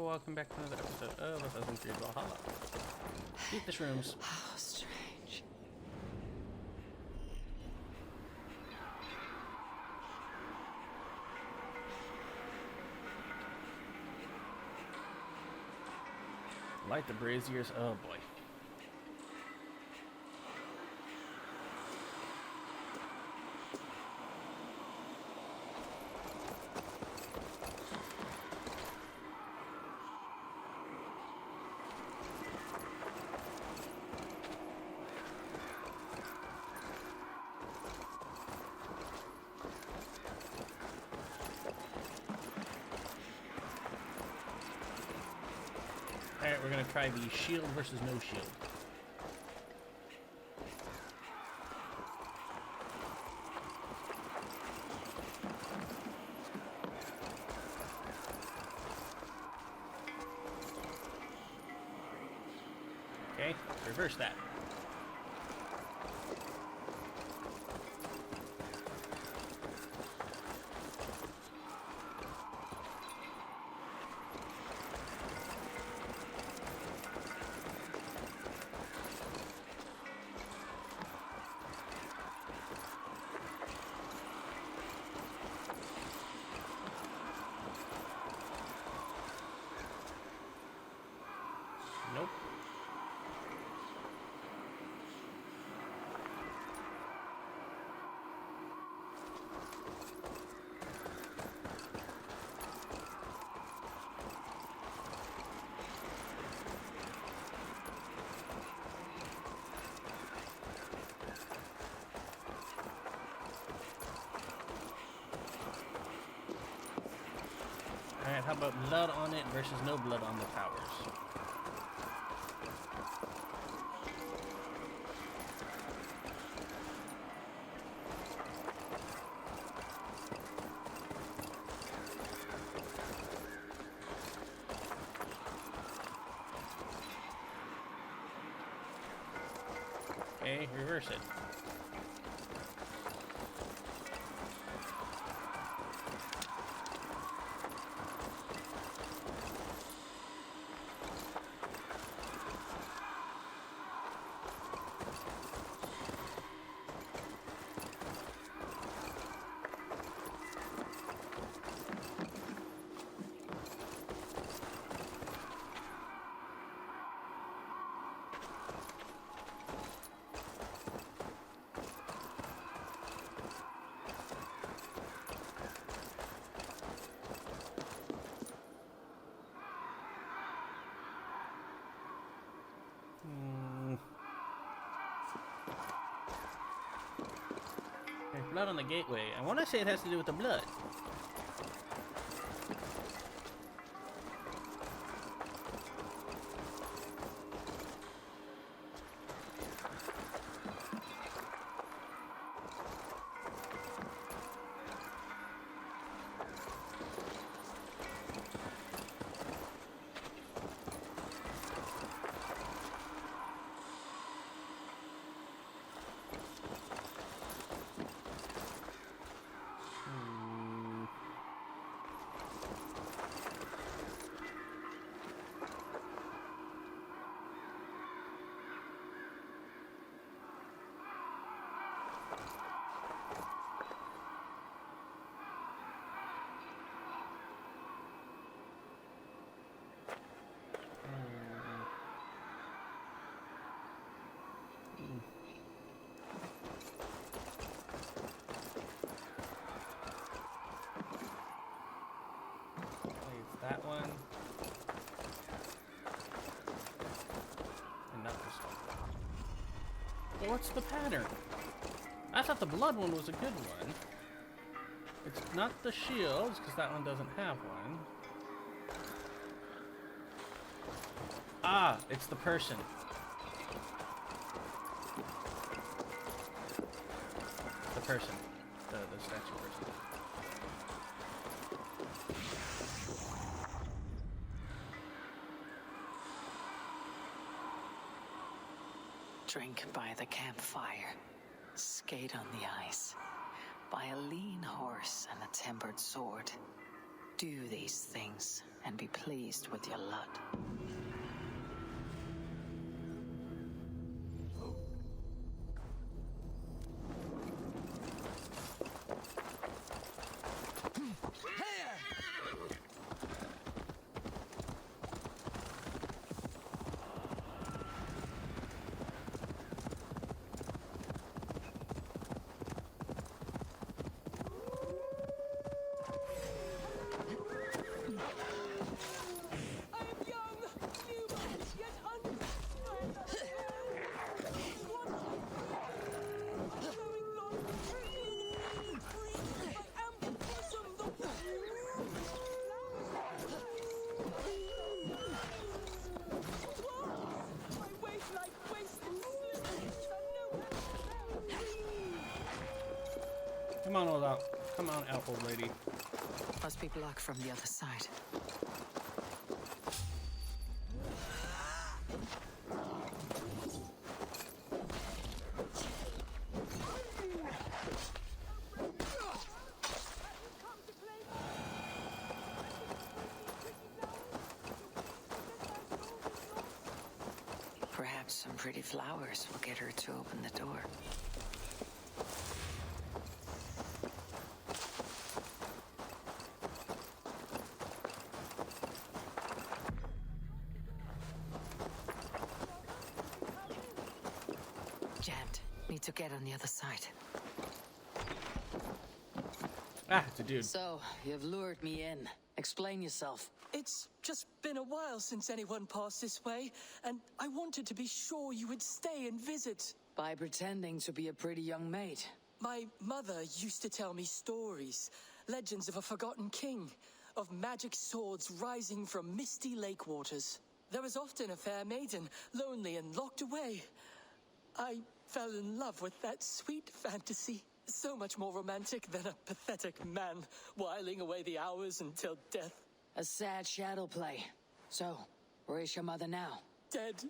people, welcome back to another episode of Assassin's Creed Valhalla. Keep the shrooms. How strange. Light the braziers. Oh boy. Alright, we're gonna try the shield versus no shield. Okay, reverse that. Nope. Alright, how about blood on it versus no blood on the towers? Okay, reverse it. There's blood on the gateway. I want to say it has to do with the blood. That one. And not this one. Well, what's the pattern? I thought the blood one was a good one. It's not the shields, because that one doesn't have one. Ah, it's the person. The person. The statue person. Drink by the campfire, skate on the ice, by a lean horse and a tempered sword. Do these things and be pleased with your lot. Come on, old out. Come on out, old lady. Must be blocked from the other side. Perhaps some pretty flowers will get her to open the door. Jammed. Need to get on the other side. Ah, it's a dude. So, you've lured me in. Explain yourself. It's just been a while since anyone passed this way, and I wanted to be sure you would stay and visit. By pretending to be a pretty young maid. My mother used to tell me stories, legends of a forgotten king, of magic swords rising from misty lake waters. There was often a fair maiden, lonely and locked away. I fell in love with that sweet fantasy. So much more romantic than a pathetic man whiling away the hours until death. A sad shadow play. So, where is your mother now? Dead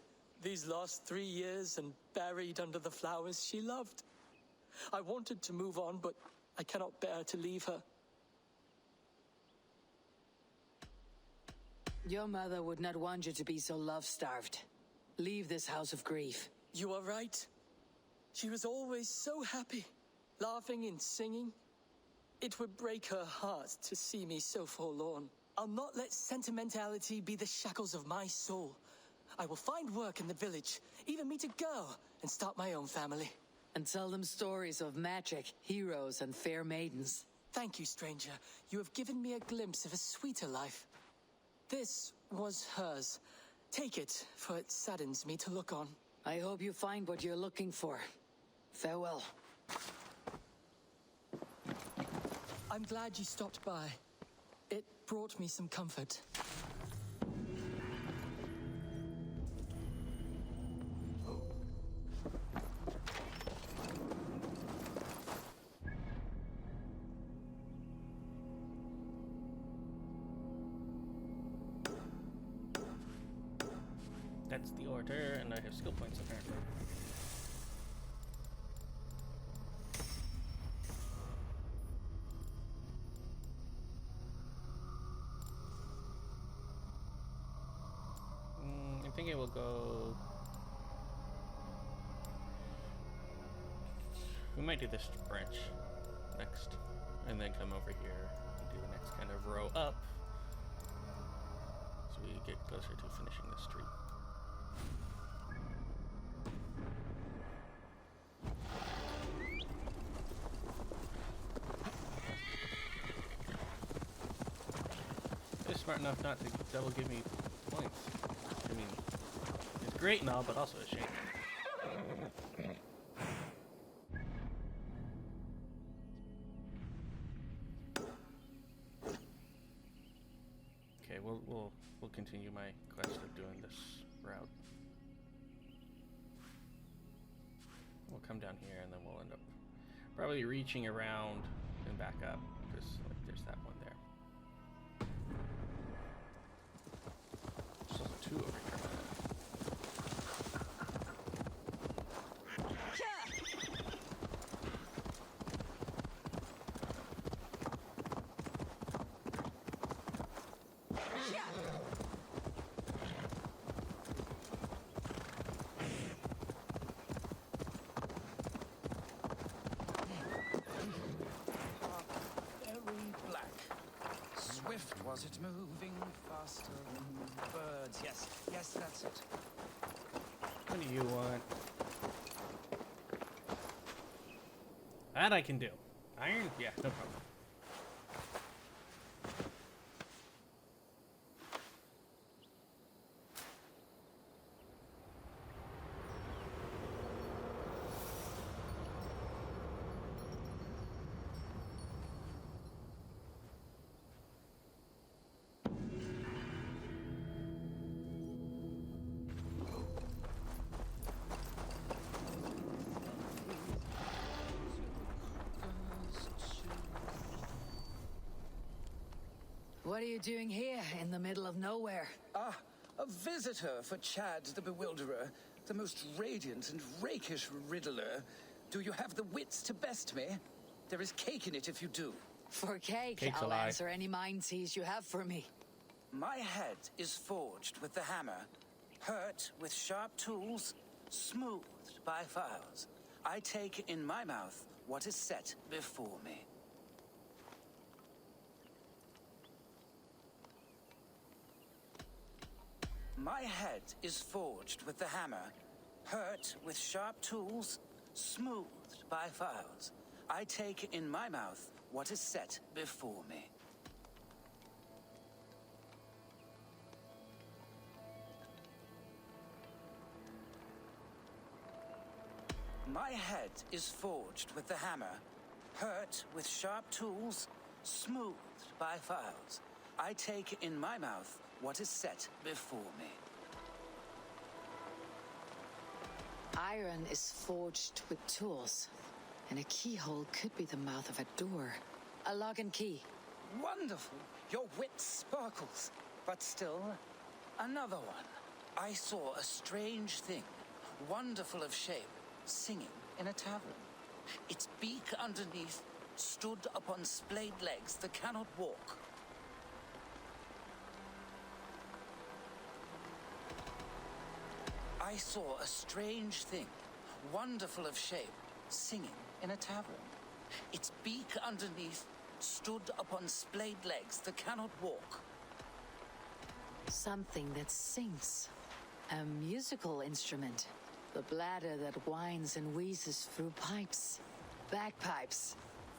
these last 3 years and buried under the flowers she loved. I wanted to move on, but I cannot bear to leave her. Your mother would not want you to be so love-starved. Leave this house of grief. You are right. She was always so happy, laughing and singing. It would break her heart to see me so forlorn. I'll not let sentimentality be the shackles of my soul. I will find work in the village, even meet a girl, and start my own family. And tell them stories of magic, heroes, and fair maidens. Thank you, stranger. You have given me a glimpse of a sweeter life. This was hers. Take it, for it saddens me to look on. I hope you find what you're looking for. Farewell. I'm glad you stopped by. It brought me some comfort. That's the order, and I have skill points apparently. I think it will go. We might do this branch next, and then come over here and do the next kind of row up, so we get closer to finishing the street. It's smart enough not to double give me points. I mean, it's great and all, but also a shame. Okay, we'll continue my quest of doing this route. We'll come down here and then we'll end up probably reaching around and back up, because like there's that one there. There's also two over here. Was it moving faster than birds? Yes, yes, that's it. What do you want? That I can do. Iron? Yeah, no problem. What are you doing here in the middle of nowhere? Ah, a visitor for Chad the Bewilderer, the most radiant and rakish riddler. Do you have the wits to best me? There is cake in it if you do. For cake, Cake's a I'll lie. answer any mind tease you have for me. My head is forged with the hammer, hurt with sharp tools, smoothed by files. I take in my mouth what is set before me. My head is forged with the hammer, hurt with sharp tools, smoothed by files. I take in my mouth what is set before me. My head is forged with the hammer, hurt with sharp tools, smoothed by files. I take in my mouth what is set before me. Iron is forged with tools, and a keyhole could be the mouth of a door. A lock and key. Wonderful. Your wit sparkles. But still, another one. I saw a strange thing, wonderful of shape, singing in a tavern. Its beak underneath stood upon splayed legs that cannot walk. I saw a strange thing, wonderful of shape, singing in a tavern. Its beak underneath stood upon splayed legs that cannot walk. Something that sings. A musical instrument. The bladder that whines and wheezes through pipes. Bagpipes.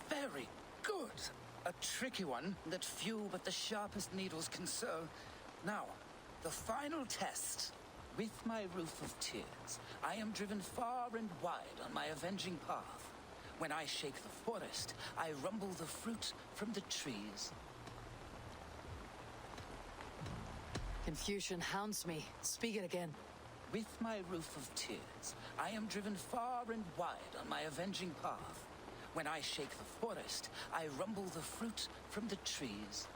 Very good. A tricky one that few but the sharpest needles can sew. Now, the final test. With my roof of tears, I am driven far and wide on my avenging path. When I shake the forest, I rumble the fruit from the trees. Confusion hounds me. Speak it again. With my roof of tears, I am driven far and wide on my avenging path. When I shake the forest, I rumble the fruit from the trees.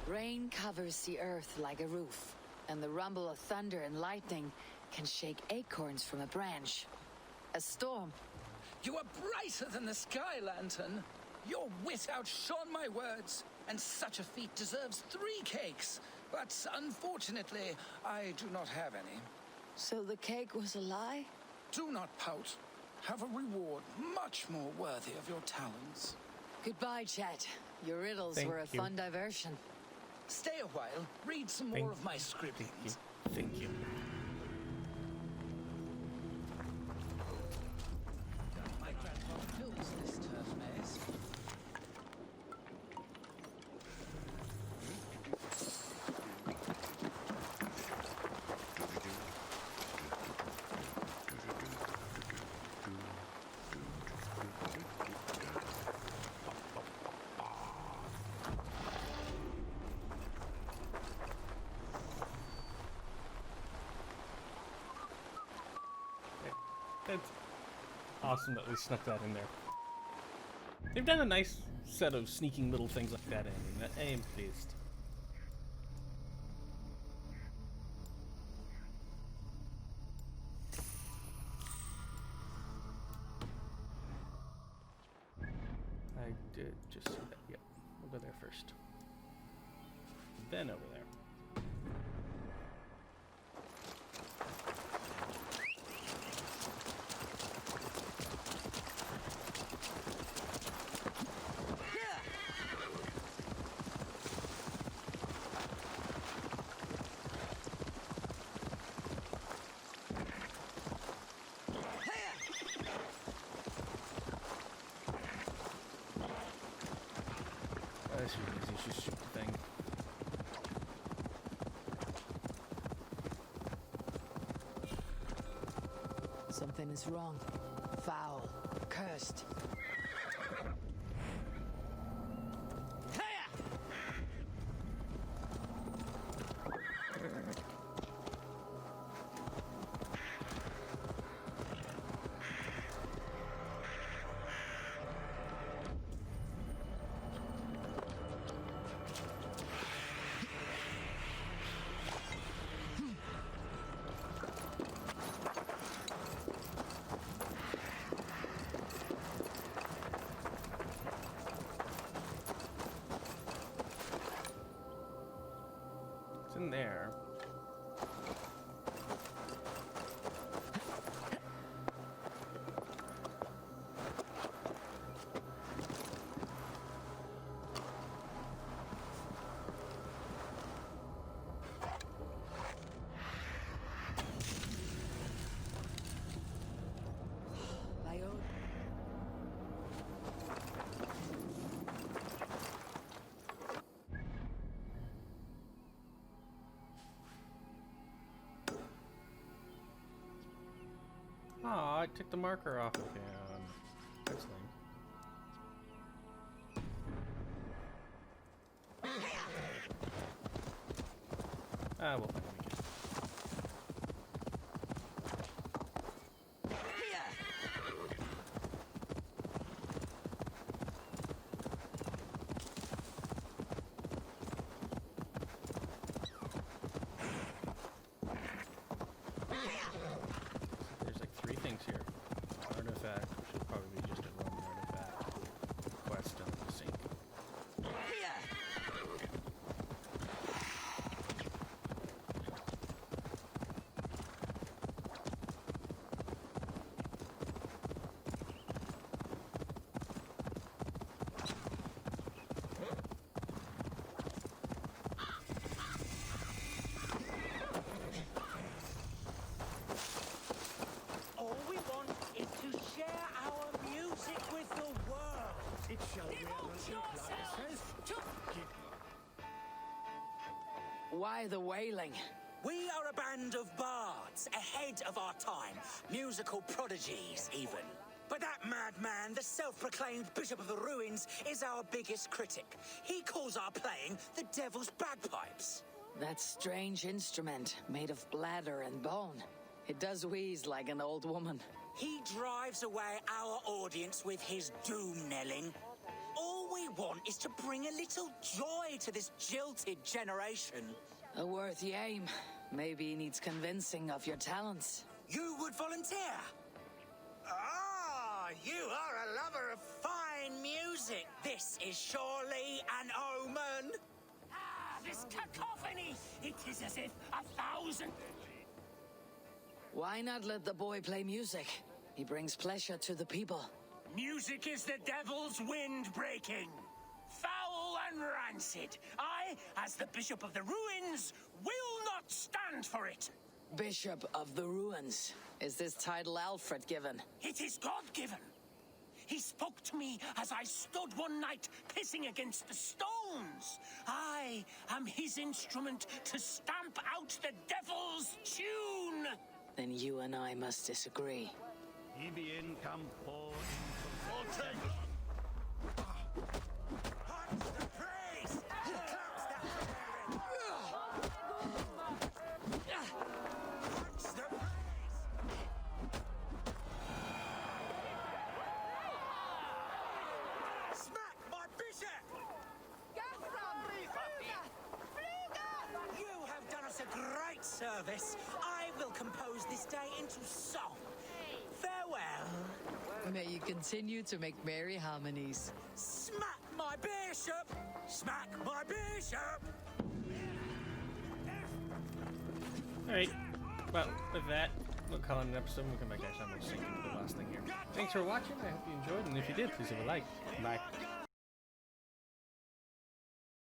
Rain covers the earth like a roof, and the rumble of thunder and lightning can shake acorns from a branch. A storm. You are brighter than the sky lantern. Your wit outshone my words, and such a feat deserves 3 cakes. But unfortunately, I do not have any. So the cake was a lie? Do not pout. Have a reward much more worthy of your talents. Goodbye, Chat. Your riddles Thank were a you. fun diversion. Stay a while, read some more of my scribblings. Thank you. My grandfather built this turf maze. It's awesome that they snuck that in there. They've done a nice set of sneaking little things like that in, and I am pleased. I did just see that. Yep. We'll go there first. Then over there. is just shoot the thing. Something is wrong. Foul. Cursed. It's in there. Aw, I took the marker off of him. That's lame. Ah, we'll find him again. There's like 3 things here. Artifact, which is probably just a Roman artifact. Quest under the sink. All we want is to share our music with the world. It shall be Why the wailing? We are a band of bards, ahead of our time. Musical prodigies, even. But that madman, the self-proclaimed Bishop of the Ruins, is our biggest critic. He calls our playing the Devil's Bagpipes. That strange instrument made of bladder and bone. It does wheeze like an old woman. He drives away our audience with his doom-knelling. All we want is to bring a little joy to this jilted generation. A worthy aim. Maybe he needs convincing of your talents. You would volunteer? Ah, you are a lover of fine music. This is surely an omen. Ah, this cacophony! It is as if 1,000... Why not let the boy play music? He brings pleasure to the people. Music is the devil's wind breaking. Foul and rancid. I, as the Bishop of the Ruins, will not stand for it. Bishop of the Ruins. Is this title Alfred given? It is God-given. He spoke to me as I stood one night pissing against the stones. I am his instrument to stamp out the devil's tune. Then you and I must disagree. Ibien campo Smack my bishop! You have done us a great service. I will compose this day into song. Farewell. May you continue to make merry harmonies. Smack my bishop! Smack my bishop! Alright, well, with that, we'll call it an episode. We'll come back, guys. I'm going to sink into the last thing here. Thanks for watching. I hope you enjoyed, and if you did, please leave a like. Bye.